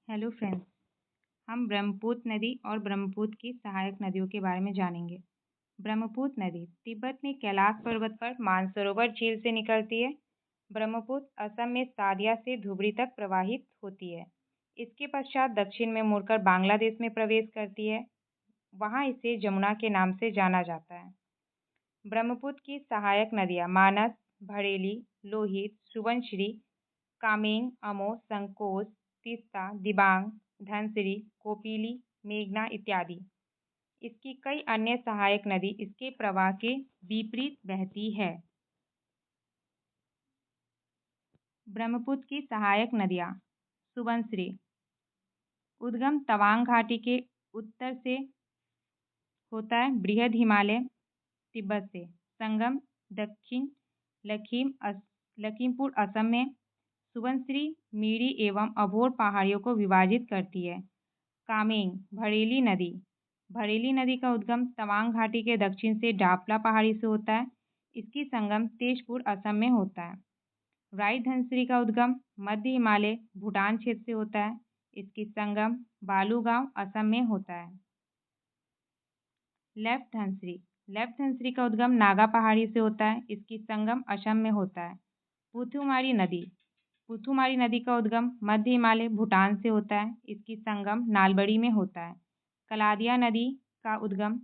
Hello friends. हम ब्रह्मपुत्र नदी और ब्रह्मपुत्र की सहायक नदियों के बारे में जानेंगे। ब्रह्मपुत्र नदी तिब्बत में कैलाश पर्वत पर मानसरोवर झील से निकलती है। ब्रह्मपुत्र असम में सादिया से धुबरी तक प्रवाहित होती है। इसके पश्चात दक्षिण में मुड़कर बांग्लादेश में प्रवेश करती है। वहाँ इसे जमुना के नाम से जाना जाता है। ब्रह्मपुत्र की सहायक नदियाँ मानस, भड़ेली, लोहित, सुबनश्री, कामेंग, अमो, संकोश, तीस्ता, दिबांग, धनसिरी, कोपिली, मेघना इत्यादि। इसकी कई अन्य सहायक नदी इसके प्रवाह के विपरीत बहती है। ब्रह्मपुत्र की सहायक नदियाँ सुबनसिरी उद्गम तवांग घाटी के उत्तर से होता है। बृहद हिमालय तिब्बत से संगम दक्षिण लखीमपुर असम में। सुबनसिरी मीरी एवं अभोर पहाड़ियों को विभाजित करती है। कामेंग भड़ेली नदी का उद्गम तवांग घाटी के दक्षिण से डापला पहाड़ी से होता है। इसकी संगम तेजपुर असम में होता है। राइट धनसिरी का उद्गम मध्य हिमालय भूटान क्षेत्र से होता है। इसकी संगम बालूगांव असम में होता है। लेफ्ट धनसिरी का उद्गम नागा पहाड़ी से होता है। इसकी संगम असम में होता है। पुथुमारी नदी का उद्गम मध्य हिमालय भूटान से होता है। इसकी संगम नालबड़ी में होता है। कलादिया नदी का उद्गम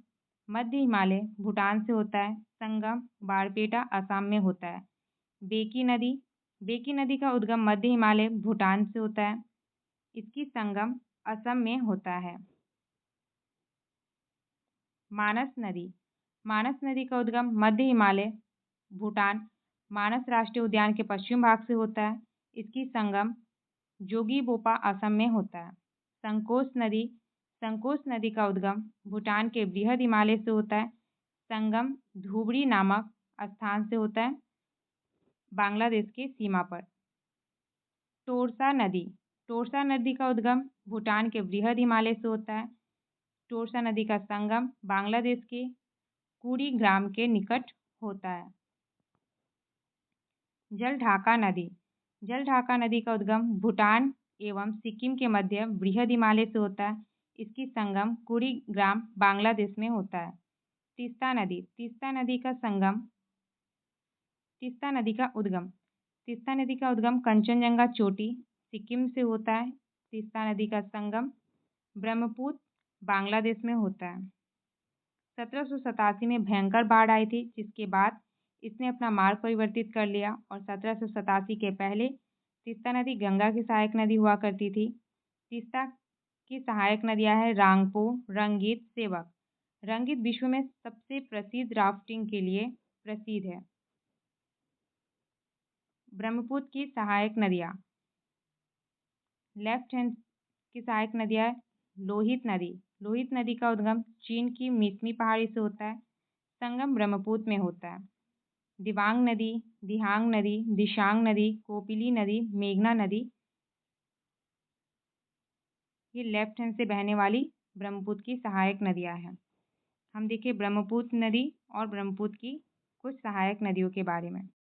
मध्य हिमालय भूटान से होता है। संगम बारपेटा असम में होता है। बेकी नदी का उद्गम मध्य हिमालय भूटान से होता है। इसकी संगम असम में होता है। मानस नदी का उद्गम मध्य हिमालय भूटान मानस राष्ट्रीय उद्यान के पश्चिम भाग से होता है। इसकी संगम जोगीबोपा असम में होता है। संकोश नदी का उद्गम भूटान के बृहद हिमालय से होता है। संगम धुबरी नामक स्थान से होता है, बांग्लादेश की सीमा पर। टोरसा नदी का उद्गम भूटान के बृहद हिमालय से होता है। टोरसा नदी का संगम बांग्लादेश के कुड़ीग्राम के निकट होता है। जलढाका नदी का उद्गम भूटान एवं सिक्किम के मध्य बृहद हिमालय से होता है। इसकी संगम कुड़ीग्राम बांग्लादेश में होता है। तीस्ता नदी का उद्गम कंचनजंगा चोटी सिक्किम से होता है। तीस्ता नदी का संगम ब्रह्मपुत्र बांग्लादेश में होता है। 1787 में भयंकर बाढ़ आई थी, जिसके बाद इसने अपना मार्ग परिवर्तित कर लिया और 1787 के पहले तीस्ता नदी गंगा की सहायक नदी हुआ करती थी। तीस्ता की सहायक नदियां हैं रांगपो, रंगीत, सेवक। रंगीत विश्व में सबसे प्रसिद्ध राफ्टिंग के लिए प्रसिद्ध है। ब्रह्मपुत्र की सहायक नदियां लेफ्ट हैंड की सहायक नदियां लोहित नदी का उद्गम चीन की मिसमी पहाड़ी से होता है। संगम ब्रह्मपुत्र में होता है। दिबांग नदी, दिहांग नदी, दिशांग नदी, कोपिली नदी, मेघना नदी ये लेफ्ट हैंड से बहने वाली ब्रह्मपुत्र की सहायक नदियां हैं। हम देखिए ब्रह्मपुत्र नदी और ब्रह्मपुत्र की कुछ सहायक नदियों के बारे में।